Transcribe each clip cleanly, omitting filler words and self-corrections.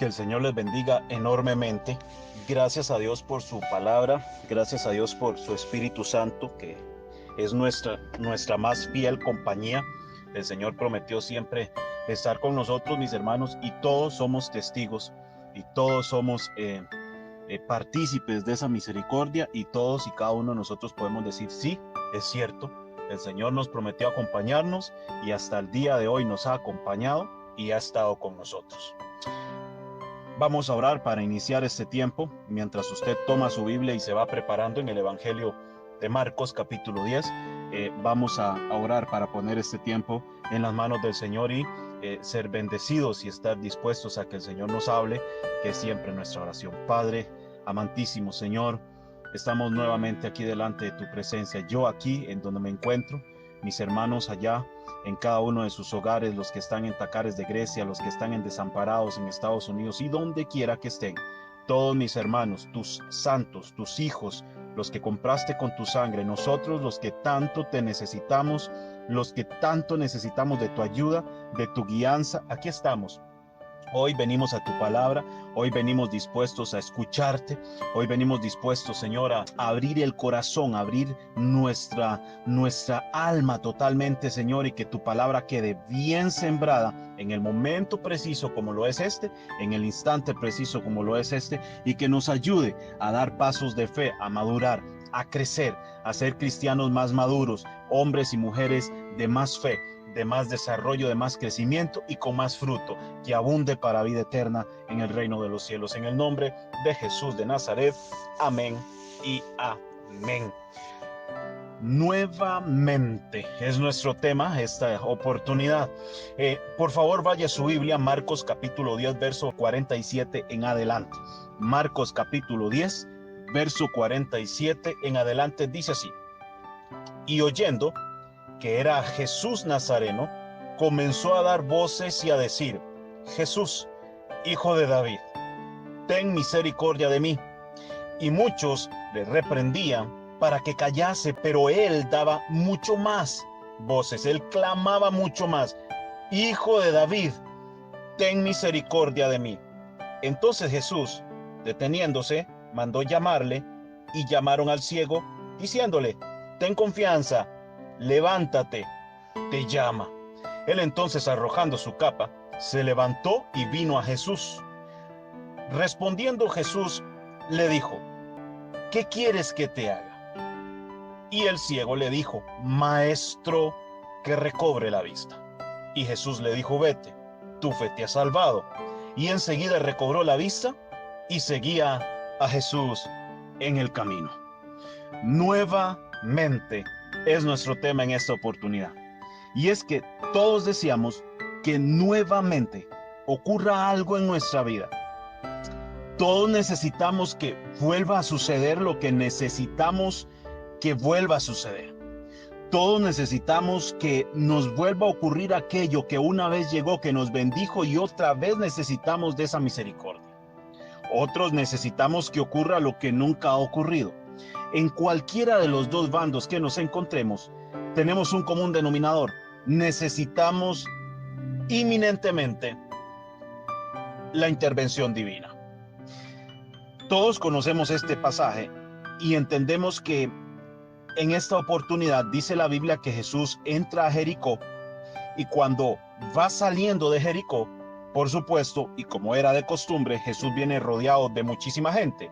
Que el Señor les bendiga enormemente. Gracias a Dios por su palabra, gracias a Dios por su Espíritu Santo, que es nuestra más fiel compañía. El Señor prometió siempre estar con nosotros, mis hermanos, y todos somos testigos y todos somos partícipes de esa misericordia, y todos y cada uno de nosotros podemos decir: sí, es cierto, el Señor nos prometió acompañarnos y hasta el día de hoy nos ha acompañado y ha estado con nosotros. Vamos a orar para iniciar este tiempo, mientras usted toma su Biblia y se va preparando en el Evangelio de Marcos capítulo 10. Vamos a orar para poner este tiempo en las manos del Señor y ser bendecidos y estar dispuestos a que el Señor nos hable, que es siempre nuestra oración. Padre amantísimo Señor, estamos nuevamente aquí delante de tu presencia, yo aquí en donde me encuentro, mis hermanos allá en cada uno de sus hogares, los que están en Tacares de Grecia, los que están en Desamparados en Estados Unidos y donde quiera que estén, todos mis hermanos, tus santos, tus hijos, los que compraste con tu sangre, nosotros los que tanto te necesitamos, los que tanto necesitamos de tu ayuda, de tu guianza, aquí estamos. Hoy venimos a tu palabra, hoy venimos dispuestos a escucharte, hoy venimos dispuestos, Señor, a abrir el corazón, a abrir nuestra alma totalmente, Señor, y que tu palabra quede bien sembrada en el momento preciso como lo es este, en el instante preciso como lo es este, y que nos ayude a dar pasos de fe, a madurar, a crecer, a ser cristianos más maduros, hombres y mujeres de más fe, de más desarrollo, de más crecimiento y con más fruto, que abunde para vida eterna en el reino de los cielos. En el nombre de Jesús de Nazaret, amén y amén. Nuevamente es nuestro tema, esta oportunidad. Por favor, vaya a su Biblia, Marcos capítulo 10, verso 47 en adelante. Marcos capítulo 10, verso 47 en adelante, dice así: y oyendo que era Jesús Nazareno, comenzó a dar voces y a decir: Jesús, hijo de David, ten misericordia de mí. Y muchos le reprendían para que callase, pero él daba mucho más voces, él clamaba mucho más: Hijo de David, ten misericordia de mí. Entonces Jesús, deteniéndose, mandó llamarle, y llamaron al ciego, diciéndole: ten confianza, levántate, te llama. Él entonces, arrojando su capa, se levantó y vino a Jesús. Respondiendo Jesús, le dijo: ¿qué quieres que te haga? Y el ciego le dijo: Maestro, que recobre la vista. Y Jesús le dijo: vete, tu fe te ha salvado. Y enseguida recobró la vista y seguía a Jesús en el camino. Nuevamente es nuestro tema en esta oportunidad. Y es que todos deseamos que nuevamente ocurra algo en nuestra vida. Todos necesitamos que vuelva a suceder lo que necesitamos que vuelva a suceder. Todos necesitamos que nos vuelva a ocurrir aquello que una vez llegó, que nos bendijo, y otra vez necesitamos de esa misericordia. Otros necesitamos que ocurra lo que nunca ha ocurrido. En cualquiera de los dos bandos que nos encontremos, tenemos un común denominador: necesitamos inminentemente la intervención divina. Todos conocemos este pasaje y entendemos que en esta oportunidad dice la Biblia que Jesús entra a Jericó, y cuando va saliendo de Jericó, por supuesto, y como era de costumbre, Jesús viene rodeado de muchísima gente.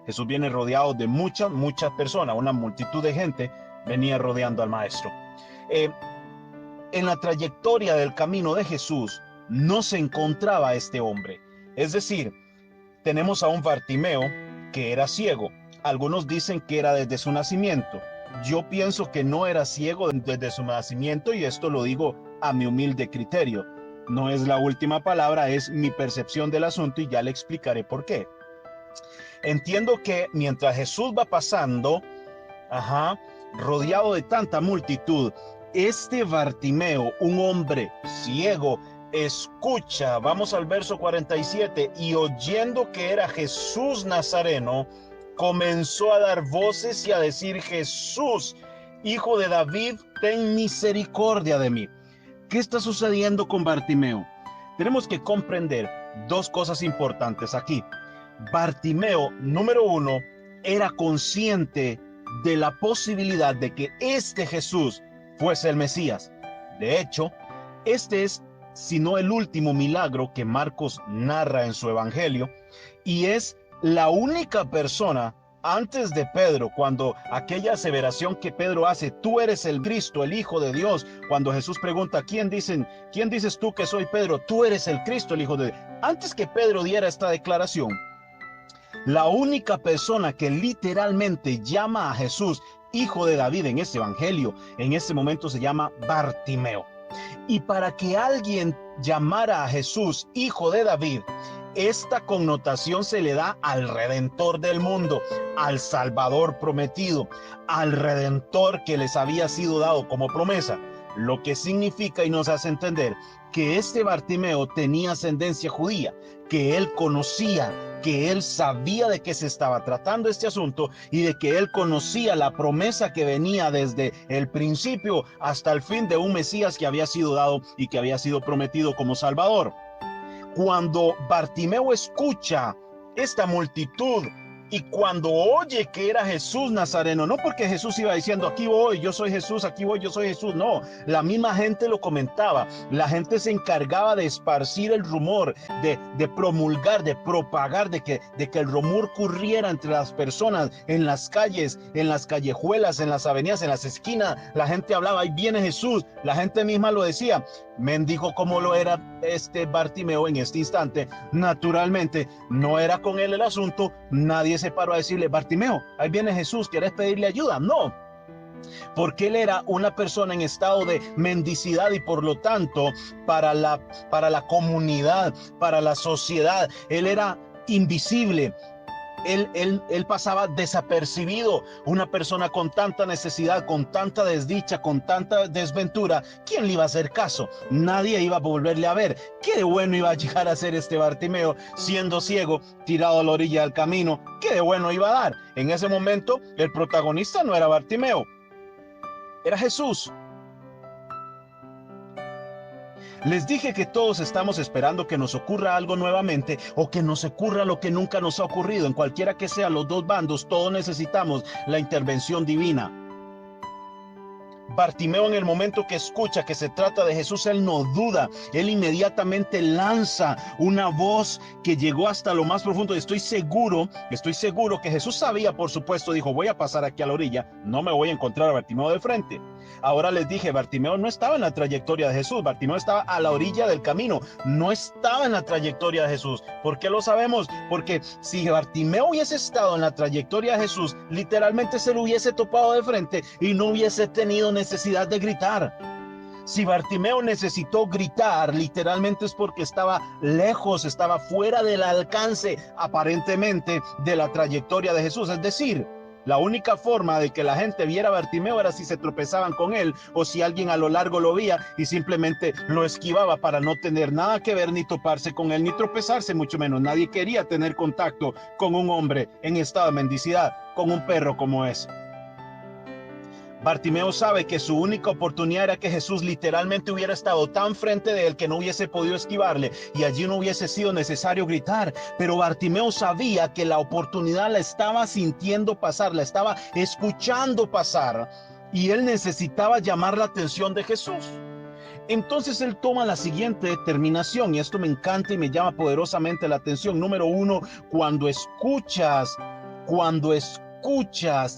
Jesús viene rodeado de muchas personas, una multitud de gente venía rodeando al maestro. En la trayectoria del camino de Jesús no se encontraba este hombre. Es decir, tenemos a un Bartimeo que era ciego. Algunos dicen que era desde su nacimiento. Yo pienso que no era ciego desde su nacimiento, y esto lo digo a mi humilde criterio. No es la última palabra, es mi percepción del asunto, y ya le explicaré por qué. Entiendo que mientras Jesús va pasando, rodeado de tanta multitud, este Bartimeo, un hombre ciego, escucha, vamos al verso 47, y oyendo que era Jesús Nazareno, comenzó a dar voces y a decir: Jesús, hijo de David, ten misericordia de mí. ¿Qué está sucediendo con Bartimeo? Tenemos que comprender, dos cosas importantes aquí. Bartimeo, número uno, era consciente de la posibilidad de que este Jesús fuese el Mesías. De hecho, este es, si no el último milagro que Marcos narra en su evangelio, y es la única persona antes de Pedro, cuando aquella aseveración que Pedro hace, tú eres el Cristo, el Hijo de Dios, cuando Jesús pregunta, ¿quién dices tú que soy Pedro? Tú eres el Cristo, el Hijo de Dios. Antes que Pedro diera esta declaración, la única persona que literalmente llama a Jesús Hijo de David en este evangelio, en este momento se llama Bartimeo. Y para que alguien llamara a Jesús Hijo de David, esta connotación se le da al Redentor del mundo, al Salvador prometido, al Redentor que les había sido dado como promesa, lo que significa y nos hace entender que este Bartimeo tenía ascendencia judía, que él conocía, que él sabía de qué se estaba tratando este asunto y de que él conocía la promesa que venía desde el principio hasta el fin de un Mesías que había sido dado y que había sido prometido como Salvador. Cuando Bartimeo escucha esta multitud y cuando oye que era Jesús Nazareno, no porque Jesús iba diciendo, aquí voy, yo soy Jesús, aquí voy, yo soy Jesús, no, la misma gente lo comentaba, la gente se encargaba de esparcir el rumor, de promulgar, de propagar, de que el rumor corriera entre las personas, en las calles, en las callejuelas, en las avenidas, en las esquinas, la gente hablaba, ahí viene Jesús, la gente misma lo decía. Mendigo como lo era este Bartimeo en este instante, naturalmente no era con él el asunto, nadie se paró a decirle, Bartimeo, ahí viene Jesús, ¿quieres pedirle ayuda? No, porque él era una persona en estado de mendicidad y por lo tanto para la comunidad, para la sociedad, él era invisible. Él pasaba desapercibido. Una persona con tanta necesidad, con tanta desdicha, con tanta desventura, ¿quién le iba a hacer caso? Nadie iba a volverle a ver. ¿Qué de bueno iba a llegar a ser este Bartimeo siendo ciego, tirado a la orilla del camino? ¿Qué de bueno iba a dar? En ese momento el protagonista no era Bartimeo, era Jesús. Les dije que todos estamos esperando que nos ocurra algo nuevamente o que nos ocurra lo que nunca nos ha ocurrido. En cualquiera que sea los dos bandos, todos necesitamos la intervención divina. Bartimeo, en el momento que escucha que se trata de Jesús, él no duda, él inmediatamente lanza una voz que llegó hasta lo más profundo. Estoy seguro que Jesús sabía, por supuesto, dijo, voy a pasar aquí a la orilla, no me voy a encontrar a Bartimeo de frente. Ahora les dije, Bartimeo no estaba en la trayectoria de Jesús, Bartimeo estaba a la orilla del camino, no estaba en la trayectoria de Jesús. ¿Por qué lo sabemos? Porque si Bartimeo hubiese estado en la trayectoria de Jesús, literalmente se lo hubiese topado de frente y no hubiese tenido necesidad de gritar. Si Bartimeo necesitó gritar, literalmente es porque estaba lejos, estaba fuera del alcance aparentemente de la trayectoria de Jesús. Es decir, la única forma de que la gente viera a Bartimeo era si se tropezaban con él o si alguien a lo largo lo veía y simplemente lo esquivaba para no tener nada que ver ni toparse con él ni tropezarse, mucho menos. Nadie quería tener contacto con un hombre en estado de mendicidad, con un perro como ese. Bartimeo sabe que su única oportunidad era que Jesús literalmente hubiera estado tan frente de él que no hubiese podido esquivarle y allí no hubiese sido necesario gritar, pero Bartimeo sabía que la oportunidad la estaba sintiendo pasar, la estaba escuchando pasar y él necesitaba llamar la atención de Jesús. Entonces él toma la siguiente determinación y esto me encanta y me llama poderosamente la atención. Número uno, cuando escuchas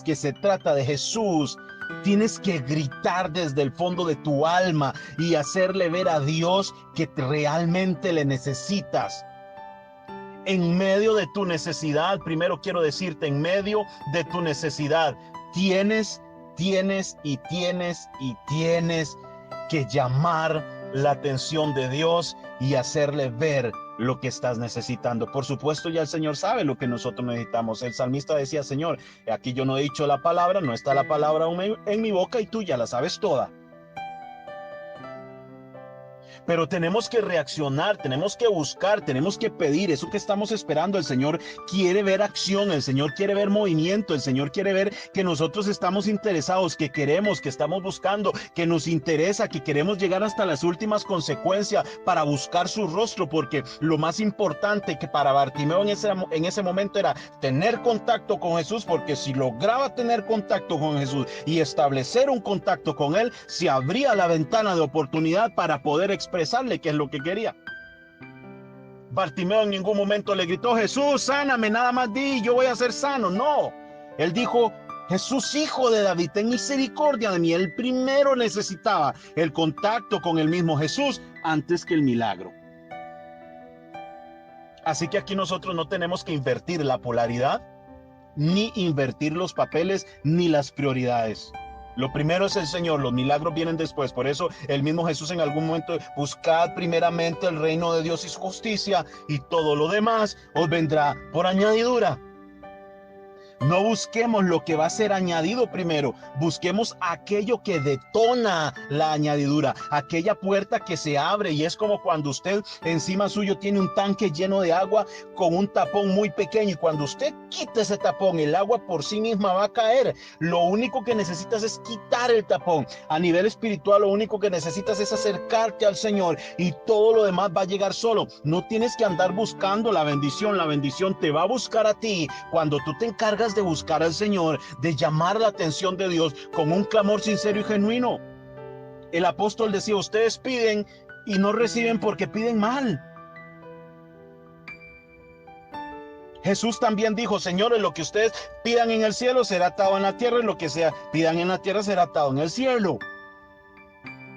que se trata de Jesús, tienes que gritar desde el fondo de tu alma y hacerle ver a Dios que realmente le necesitas. En medio de tu necesidad, primero quiero decirte, en medio de tu necesidad, tienes que llamar la atención de Dios y hacerle ver lo que estás necesitando. Por supuesto, ya el Señor sabe lo que nosotros necesitamos. El salmista decía, Señor, aquí yo no he dicho la palabra, no está la palabra en mi boca y tú ya la sabes toda. Pero tenemos que reaccionar, tenemos que buscar, tenemos que pedir eso que estamos esperando. El Señor quiere ver acción, el Señor quiere ver movimiento, el Señor quiere ver que nosotros estamos interesados, que queremos, que estamos buscando, que nos interesa, que queremos llegar hasta las últimas consecuencias para buscar su rostro, porque lo más importante que para Bartimeo en ese momento era tener contacto con Jesús, porque si lograba tener contacto con Jesús y establecer un contacto con él, se abría la ventana de oportunidad para poder expresarle qué es lo que quería. Bartimeo en ningún momento le gritó: Jesús, sáname, nada más di, yo voy a ser sano. No, él dijo: Jesús, hijo de David, ten misericordia de mí. Él primero necesitaba el contacto con el mismo Jesús antes que el milagro. Así que aquí nosotros no tenemos que invertir la polaridad, ni invertir los papeles, ni las prioridades. Lo primero es el Señor, los milagros vienen después. Por eso el mismo Jesús en algún momento: buscad primeramente el reino de Dios y su justicia, y todo lo demás os vendrá por añadidura. No busquemos lo que va a ser añadido primero, busquemos aquello que detona la añadidura, aquella puerta que se abre, y es como cuando usted encima suyo tiene un tanque lleno de agua con un tapón muy pequeño, y cuando usted quita ese tapón, el agua por sí misma va a caer. Lo único que necesitas es quitar el tapón. A nivel espiritual, lo único que necesitas es acercarte al Señor, y todo lo demás va a llegar solo. No tienes que andar buscando la bendición te va a buscar a ti cuando tú te encargas de buscar al Señor, de llamar la atención de Dios con un clamor sincero y genuino. El apóstol decía: ustedes piden y no reciben porque piden mal. Jesús también dijo: señores, lo que ustedes pidan en el cielo será atado en la tierra, y lo que sea pidan en la tierra será atado en el cielo.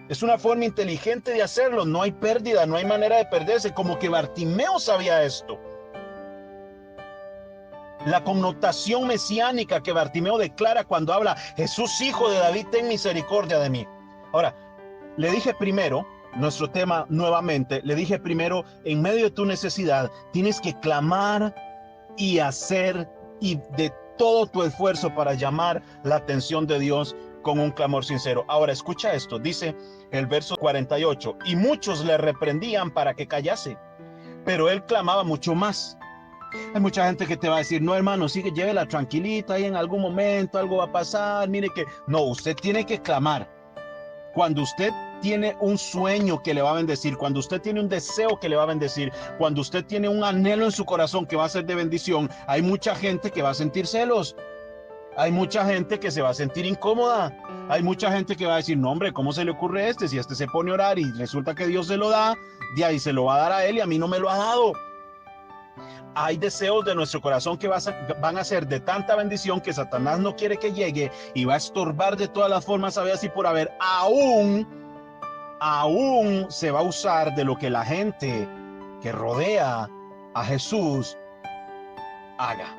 Es una forma inteligente de hacerlo, no hay pérdida, no hay manera de perderse, como que Bartimeo sabía esto. La connotación mesiánica que Bartimeo declara cuando habla: Jesús, hijo de David, ten misericordia de mí. Ahora, le dije primero, nuestro tema nuevamente, le dije primero, en medio de tu necesidad, tienes que clamar y hacer y de todo tu esfuerzo para llamar la atención de Dios con un clamor sincero. Ahora, escucha esto, dice el verso 48, y muchos le reprendían para que callase, pero él clamaba mucho más. Hay mucha gente que te va a decir: no, hermano, sigue, llévela tranquilita, y en algún momento algo va a pasar, mire que... No, usted tiene que clamar. Cuando usted tiene un sueño que le va a bendecir, cuando usted tiene un deseo que le va a bendecir, cuando usted tiene un anhelo en su corazón que va a ser de bendición, hay mucha gente que va a sentir celos. Hay mucha gente que se va a sentir incómoda. Hay mucha gente que va a decir: no, hombre, ¿cómo se le ocurre a si se pone a orar y resulta que Dios se lo da, de ahí se lo va a dar a él y a mí no me lo ha dado? Hay deseos de nuestro corazón que van a ser de tanta bendición que Satanás no quiere que llegue, y va a estorbar de todas las formas habidas y por haber. Aún se va a usar de lo que la gente que rodea a Jesús haga.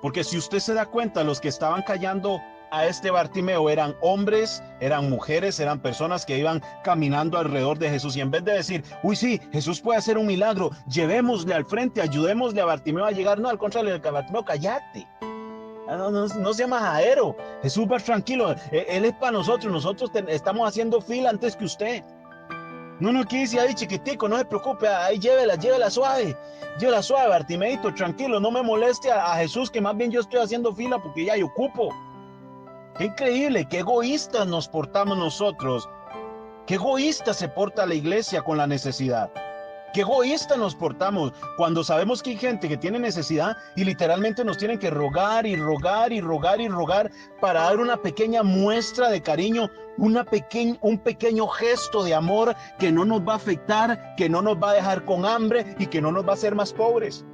Porque si usted se da cuenta, los que estaban callando a este Bartimeo eran hombres, eran mujeres, eran personas que iban caminando alrededor de Jesús, y en vez de decir: uy, sí, Jesús puede hacer un milagro, llevémosle al frente, ayudémosle a Bartimeo a llegar, no, al contrario, Bartimeo, cállate, no sea majadero, Jesús va tranquilo, él es para nosotros estamos haciendo fila antes que usted. No, que dice ahí chiquitico, no se preocupe, ahí llévela suave, Bartimeito, tranquilo, no me moleste a Jesús, que más bien yo estoy haciendo fila porque ya yo ocupo. Qué increíble, qué egoístas nos portamos nosotros, qué egoísta se porta la iglesia con la necesidad, qué egoísta nos portamos cuando sabemos que hay gente que tiene necesidad y literalmente nos tienen que rogar y rogar y rogar y rogar para dar una pequeña muestra de cariño, un pequeño gesto de amor que no nos va a afectar, que no nos va a dejar con hambre y que no nos va a hacer más pobres.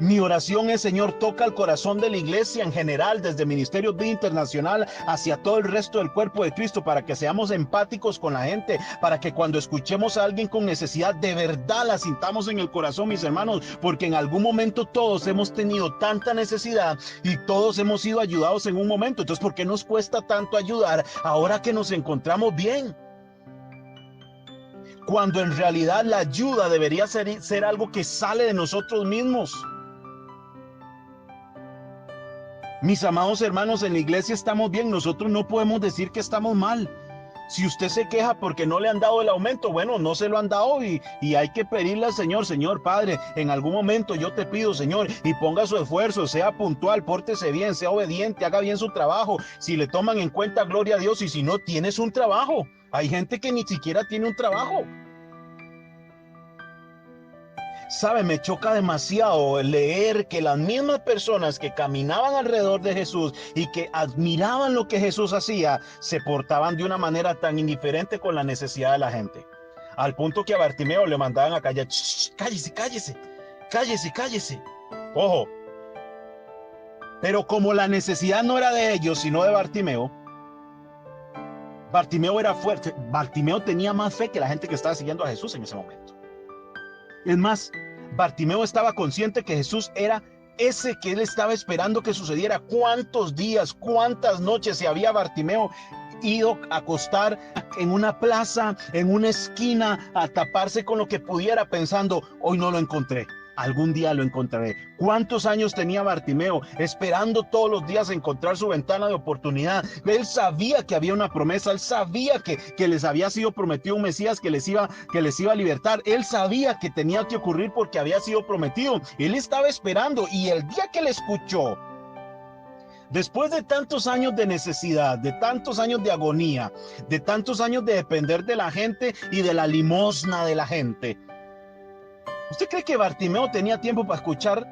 Mi oración es: Señor, toca el corazón de la iglesia en general, desde Ministerios Vida Internacional hacia todo el resto del cuerpo de Cristo, para que seamos empáticos con la gente, para que cuando escuchemos a alguien con necesidad, de verdad la sintamos en el corazón, mis hermanos, porque en algún momento todos hemos tenido tanta necesidad y todos hemos sido ayudados en un momento. Entonces, ¿por qué nos cuesta tanto ayudar ahora que nos encontramos bien? Cuando en realidad la ayuda debería ser algo que sale de nosotros mismos. Mis amados hermanos, en la iglesia estamos bien, nosotros no podemos decir que estamos mal. Si usted se queja porque no le han dado el aumento, bueno, no se lo han dado y hay que pedirle al Señor, Señor Padre, en algún momento yo te pido, Señor, y ponga su esfuerzo, sea puntual, pórtese bien, sea obediente, haga bien su trabajo. Si le toman en cuenta, gloria a Dios, y si no, tienes un trabajo. Hay gente que ni siquiera tiene un trabajo. Sabe, me choca demasiado leer que las mismas personas que caminaban alrededor de Jesús y que admiraban lo que Jesús hacía, se portaban de una manera tan indiferente con la necesidad de la gente. Al punto que a Bartimeo le mandaban a callar. Cállese, cállese, cállese, cállese. Ojo. Pero como la necesidad no era de ellos, sino de Bartimeo, Bartimeo era fuerte. Bartimeo tenía más fe que la gente que estaba siguiendo a Jesús en ese momento. Es más, Bartimeo estaba consciente que Jesús era ese que él estaba esperando que sucediera. ¿Cuántos días, cuántas noches se había Bartimeo ido a acostar en una plaza, en una esquina, a taparse con lo que pudiera, pensando, hoy no lo encontré, algún día lo encontraré? ¿Cuántos años tenía Bartimeo esperando todos los días encontrar su ventana de oportunidad? Él sabía que había una promesa, él sabía que les había sido prometido un Mesías que les iba a libertar. Él sabía que tenía que ocurrir porque había sido prometido. Él estaba esperando, y el día que le escuchó, después de tantos años de necesidad, de tantos años de agonía, de tantos años de depender de la gente y de la limosna de la gente, ¿usted cree que Bartimeo tenía tiempo para escuchar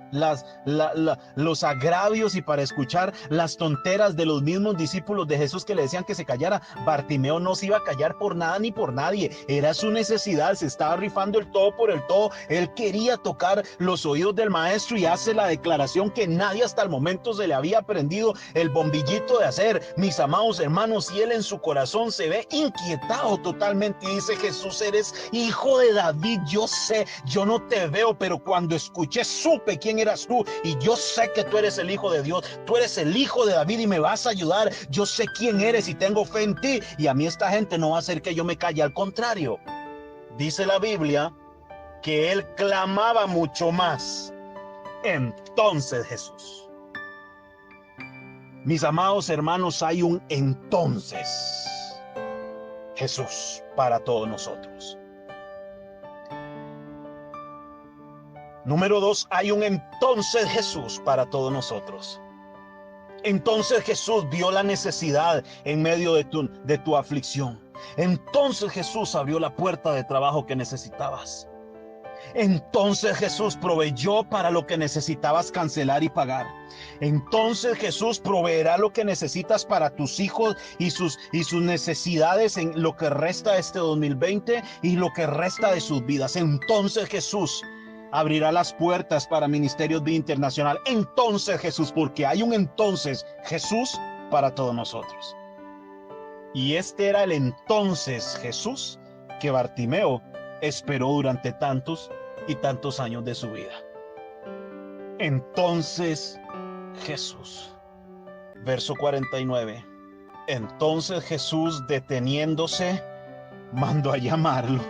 los agravios y para escuchar las tonteras de los mismos discípulos de Jesús que le decían que se callara? Bartimeo no se iba a callar por nada ni por nadie. Era su necesidad, se estaba rifando el todo por el todo. Él quería tocar los oídos del maestro y hace la declaración que nadie hasta el momento se le había aprendido el bombillito de hacer. Mis amados hermanos, y él en su corazón se ve inquietado totalmente y dice: Jesús, eres hijo de David. Yo sé, yo no te veo, pero cuando escuché supe quién eras tú, y yo sé que tú eres el Hijo de Dios, tú eres el Hijo de David y me vas a ayudar. Yo sé quién eres y tengo fe en ti, y a mí esta gente no va a hacer que yo me calle. Al contrario, dice la Biblia que él clamaba mucho más. Entonces Jesús, mis amados hermanos, hay un entonces Jesús para todos nosotros. Número 2, hay un entonces Jesús para todos nosotros. Entonces Jesús vio la necesidad en medio de tu aflicción. Entonces Jesús abrió la puerta de trabajo que necesitabas. Entonces Jesús proveyó para lo que necesitabas cancelar y pagar. Entonces Jesús proveerá lo que necesitas para tus hijos y sus necesidades en lo que resta de este 2020 y lo que resta de sus vidas. Entonces Jesús abrirá las puertas para Ministerios Vida Internacional. Entonces Jesús, porque hay un entonces Jesús para todos nosotros. Y este era el entonces Jesús que Bartimeo esperó durante tantos y tantos años de su vida. Entonces Jesús. Verso 49. Entonces Jesús, deteniéndose, mandó a llamarlo.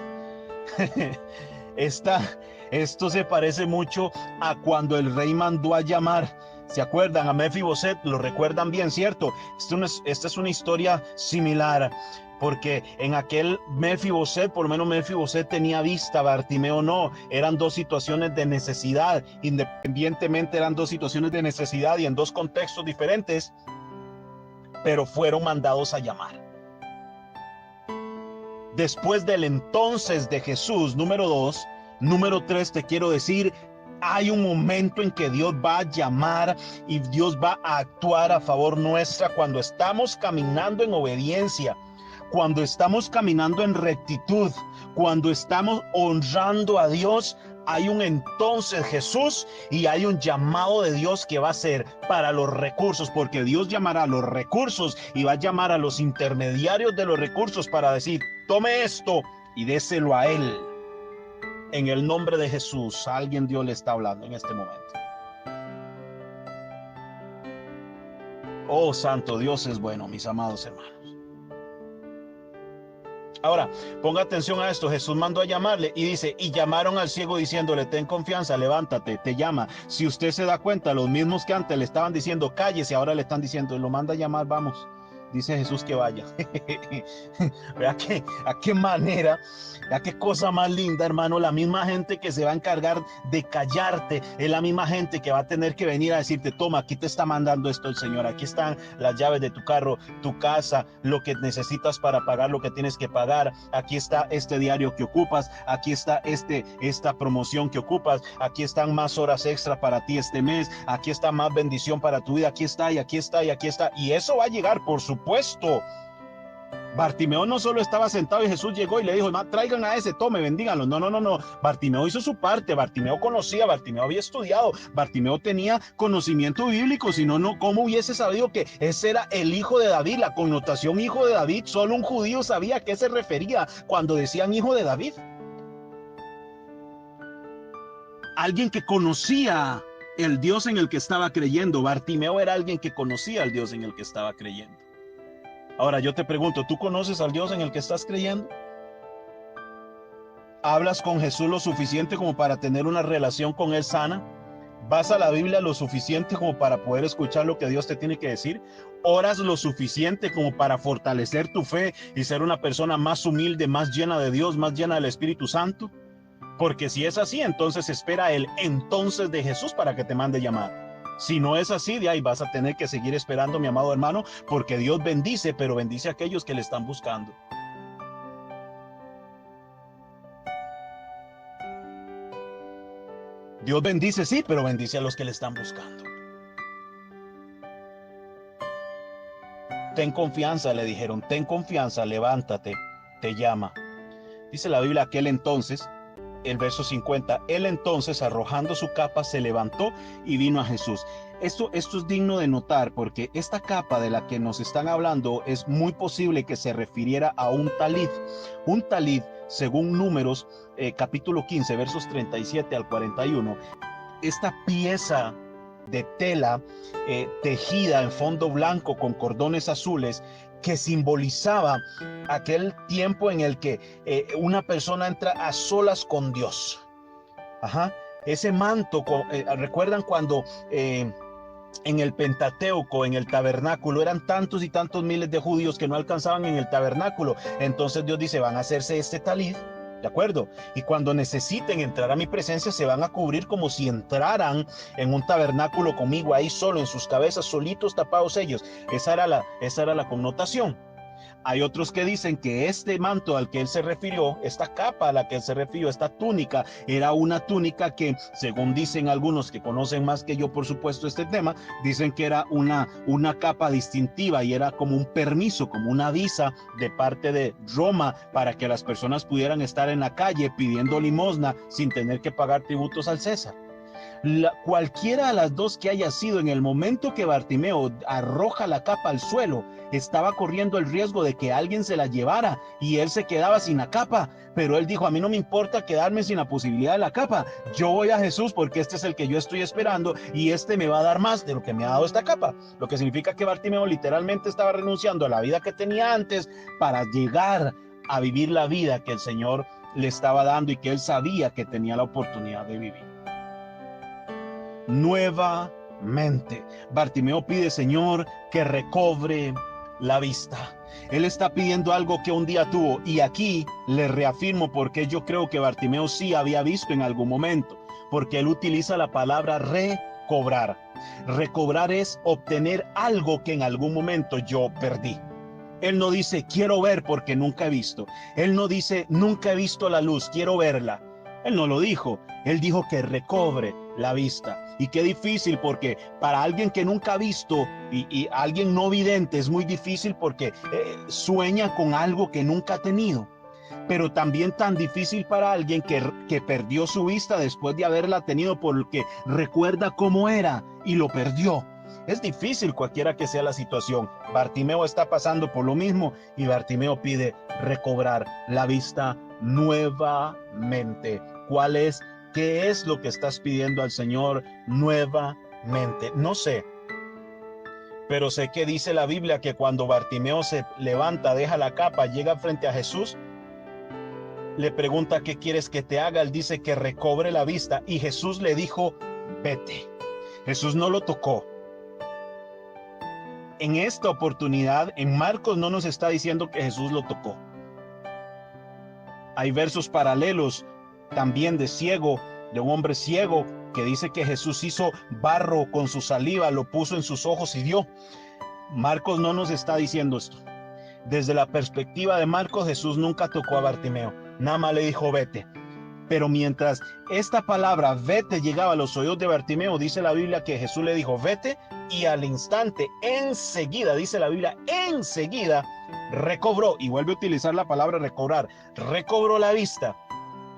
Esto se parece mucho a cuando el rey mandó a llamar. ¿Se acuerdan? A Mefiboset, lo recuerdan bien, ¿cierto? Esta es una historia similar, porque en aquel Mefiboset, por lo menos Mefiboset tenía vista, Bartimeo no. Eran dos situaciones de necesidad, independientemente eran dos situaciones de necesidad y en dos contextos diferentes, pero fueron mandados a llamar. Después del entonces de Jesús, número 2, número 3, te quiero decir, hay un momento en que Dios va a llamar y Dios va a actuar a favor nuestra cuando estamos caminando en obediencia, cuando estamos caminando en rectitud, cuando estamos honrando a Dios. Hay un entonces Jesús y hay un llamado de Dios que va a ser para los recursos, porque Dios llamará a los recursos y va a llamar a los intermediarios de los recursos para decir: tome esto y déselo a Él. En el nombre de Jesús, a alguien Dios le está hablando en este momento. Oh, santo Dios es bueno, mis amados hermanos. Ahora, ponga atención a esto. Jesús mandó a llamarle y dice: y llamaron al ciego diciéndole: ten confianza, levántate, te llama. Si usted se da cuenta, los mismos que antes le estaban diciendo cállese, ahora le están diciendo: lo manda a llamar, vamos, dice Jesús que vaya. Vea a qué manera, vea qué cosa más linda, hermano. La misma gente que se va a encargar de callarte es la misma gente que va a tener que venir a decirte: toma, aquí te está mandando esto el Señor, aquí están las llaves de tu carro, tu casa, lo que necesitas para pagar lo que tienes que pagar, aquí está este diario que ocupas, aquí está esta promoción que ocupas, aquí están más horas extra para ti este mes, aquí está más bendición para tu vida, aquí está y aquí está y aquí está. Y eso va a llegar, por supuesto. Bartimeo no solo estaba sentado y Jesús llegó y le dijo: traigan a ese, tome, bendíganlo. No. Bartimeo hizo su parte. Bartimeo conocía, Bartimeo había estudiado, Bartimeo tenía conocimiento bíblico. Si no, ¿cómo hubiese sabido que ese era el hijo de David? La connotación hijo de David, solo un judío sabía a qué se refería cuando decían hijo de David. Alguien que conocía el Dios en el que estaba creyendo. Bartimeo era alguien que conocía al Dios en el que estaba creyendo. Ahora yo te pregunto, ¿tú conoces al Dios en el que estás creyendo? ¿Hablas con Jesús lo suficiente como para tener una relación con Él sana? ¿Vas a la Biblia lo suficiente como para poder escuchar lo que Dios te tiene que decir? ¿Oras lo suficiente como para fortalecer tu fe y ser una persona más humilde, más llena de Dios, más llena del Espíritu Santo? Porque si es así, entonces espera el entonces de Jesús para que te mande llamar. Si no es así, de ahí vas a tener que seguir esperando, mi amado hermano, porque Dios bendice, pero bendice a aquellos que le están buscando. Dios bendice, sí, pero bendice a los que le están buscando. Ten confianza, le dijeron, ten confianza, levántate, te llama. Dice la Biblia, aquel entonces, el verso 50, él entonces, arrojando su capa, se levantó y vino a Jesús. Esto es digno de notar, porque esta capa de la que nos están hablando es muy posible que se refiriera a un talid. Un talid, según Números, capítulo 15, versos 37 al 41, esta pieza de tela tejida en fondo blanco con cordones azules, que simbolizaba aquel tiempo en el que una persona entra a solas con Dios. Ese manto, ¿recuerdan cuando en el Pentateuco, en el tabernáculo, eran tantos y tantos miles de judíos que no alcanzaban en el tabernáculo? Entonces Dios dice: van a hacerse este talid, ¿de acuerdo? Y cuando necesiten entrar a mi presencia, se van a cubrir como si entraran en un tabernáculo conmigo, ahí solo, en sus cabezas, solitos, tapados ellos. Esa era la connotación. Hay otros que dicen que este manto al que él se refirió, esta capa a la que él se refirió, esta túnica, era una túnica que, según dicen algunos que conocen más que yo, por supuesto, este tema, dicen que era una capa distintiva y era como un permiso, como una visa de parte de Roma para que las personas pudieran estar en la calle pidiendo limosna sin tener que pagar tributos al César. Cualquiera de las dos que haya sido, en el momento que Bartimeo arroja la capa al suelo, estaba corriendo el riesgo de que alguien se la llevara y él se quedaba sin la capa. Pero él dijo: a mí no me importa quedarme sin la posibilidad de la capa, yo voy a Jesús porque este es el que yo estoy esperando y este me va a dar más de lo que me ha dado esta capa. Lo que significa que Bartimeo literalmente estaba renunciando a la vida que tenía antes para llegar a vivir la vida que el Señor le estaba dando y que él sabía que tenía la oportunidad de vivir. Nuevamente, Bartimeo pide: Señor, que recobre la vista. Él está pidiendo algo que un día tuvo, y aquí le reafirmo porque yo creo que Bartimeo sí había visto en algún momento, porque él utiliza la palabra recobrar. Recobrar es obtener algo que en algún momento yo perdí. Él no dice: quiero ver porque nunca he visto. Él no dice: nunca he visto la luz, quiero verla. Él no lo dijo. Él dijo que recobre la vista. Y qué difícil, porque para alguien que nunca ha visto y alguien no vidente es muy difícil, porque sueña con algo que nunca ha tenido. Pero también tan difícil para alguien que perdió su vista después de haberla tenido, porque recuerda cómo era y lo perdió. Es difícil cualquiera que sea la situación. Bartimeo está pasando por lo mismo y Bartimeo pide recobrar la vista nuevamente. ¿Qué es lo que estás pidiendo al Señor nuevamente? No sé, pero sé que dice la Biblia que cuando Bartimeo se levanta, deja la capa, llega frente a Jesús, le pregunta: ¿qué quieres que te haga? Él dice que recobre la vista, y Jesús le dijo: vete. Jesús no lo tocó. en esta oportunidad, en Marcos no nos está diciendo que Jesús lo tocó. Hay versos paralelos también de un hombre ciego, que dice que Jesús hizo barro con su saliva, lo puso en sus ojos y dio. Marcos no nos está diciendo esto. Desde la perspectiva de Marcos, Jesús nunca tocó a Bartimeo, nada más le dijo vete. Pero mientras esta palabra vete llegaba a los oídos de Bartimeo, dice la Biblia que Jesús le dijo vete, y al instante, enseguida, dice la Biblia, enseguida recobró, y vuelve a utilizar la palabra recobrar, recobró la vista.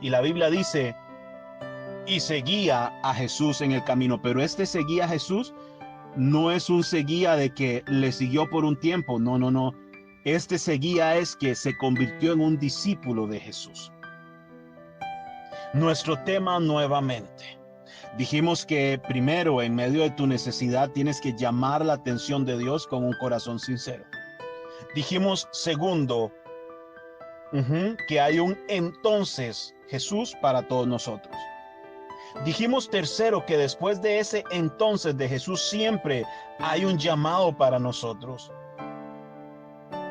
Y la Biblia dice, y seguía a Jesús en el camino. Pero este seguía a Jesús no es un seguía de que le siguió por un tiempo, no. Este seguía es que se convirtió en un discípulo de Jesús. Nuestro tema nuevamente. Dijimos que primero, en medio de tu necesidad, tienes que llamar la atención de Dios con un corazón sincero. Dijimos segundo, que hay un entonces Jesús para todos nosotros. Dijimos tercero, que después de ese entonces de Jesús siempre hay un llamado para nosotros.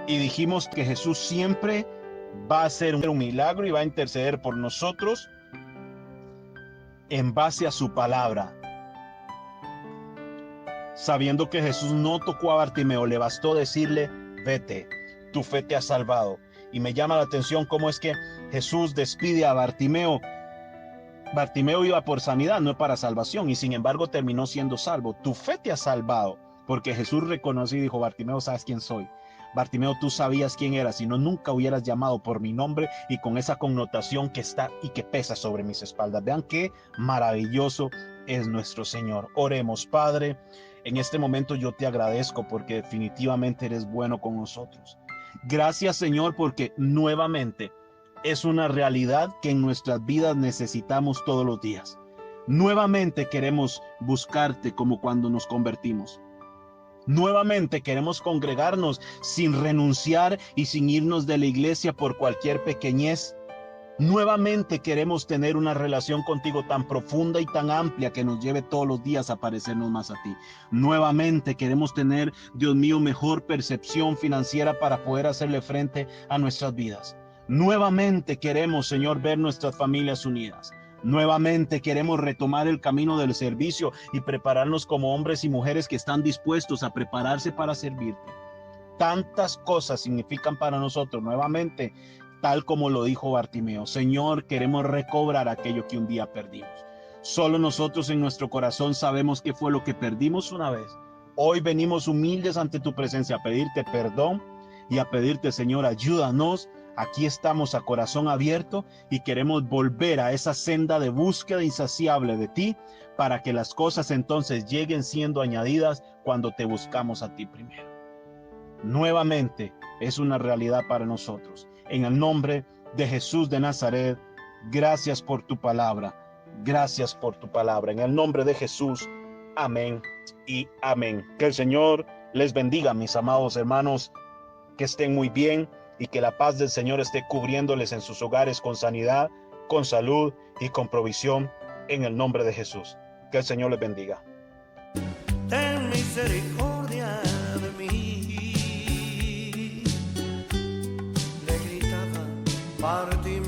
Y dijimos que Jesús siempre va a hacer un milagro y va a interceder por nosotros en base a su palabra. Sabiendo que Jesús no tocó a Bartimeo, le bastó decirle, vete, tu fe te ha salvado. Y me llama la atención cómo es que Jesús despide a Bartimeo. Bartimeo iba por sanidad, no para salvación, y sin embargo terminó siendo salvo. Tu fe te ha salvado, porque Jesús reconoció y dijo, Bartimeo, ¿sabes quién soy? Bartimeo, tú sabías quién eras, si no, nunca hubieras llamado por mi nombre y con esa connotación que está y que pesa sobre mis espaldas. Vean qué maravilloso es nuestro Señor. Oremos, Padre, en este momento yo te agradezco porque definitivamente eres bueno con nosotros. Gracias, Señor, porque nuevamente es una realidad que en nuestras vidas necesitamos todos los días. Nuevamente queremos buscarte como cuando nos convertimos. Nuevamente queremos congregarnos sin renunciar y sin irnos de la iglesia por cualquier pequeñez. Nuevamente queremos tener una relación contigo tan profunda y tan amplia que nos lleve todos los días a parecernos más a ti. Nuevamente queremos tener, Dios mío, mejor percepción financiera para poder hacerle frente a nuestras vidas. Nuevamente queremos, Señor, ver nuestras familias unidas. Nuevamente queremos retomar el camino del servicio y prepararnos como hombres y mujeres que están dispuestos a prepararse para servirte. Tantas cosas significan para nosotros nuevamente, tal como lo dijo Bartimeo. Señor, queremos recobrar aquello que un día perdimos. Solo nosotros en nuestro corazón sabemos qué fue lo que perdimos una vez. Hoy venimos humildes ante tu presencia a pedirte perdón y a pedirte, Señor, ayúdanos. Aquí estamos a corazón abierto y queremos volver a esa senda de búsqueda insaciable de ti para que las cosas entonces lleguen siendo añadidas cuando te buscamos a ti primero. Nuevamente es una realidad para nosotros. En el nombre de Jesús de Nazaret, gracias por tu palabra. Gracias por tu palabra. En el nombre de Jesús, amén y amén. Que el Señor les bendiga, mis amados hermanos, que estén muy bien. Y que la paz del Señor esté cubriéndoles en sus hogares con sanidad, con salud y con provisión en el nombre de Jesús. Que el Señor les bendiga. Ten misericordia de mí, le gritaba Bartimeo.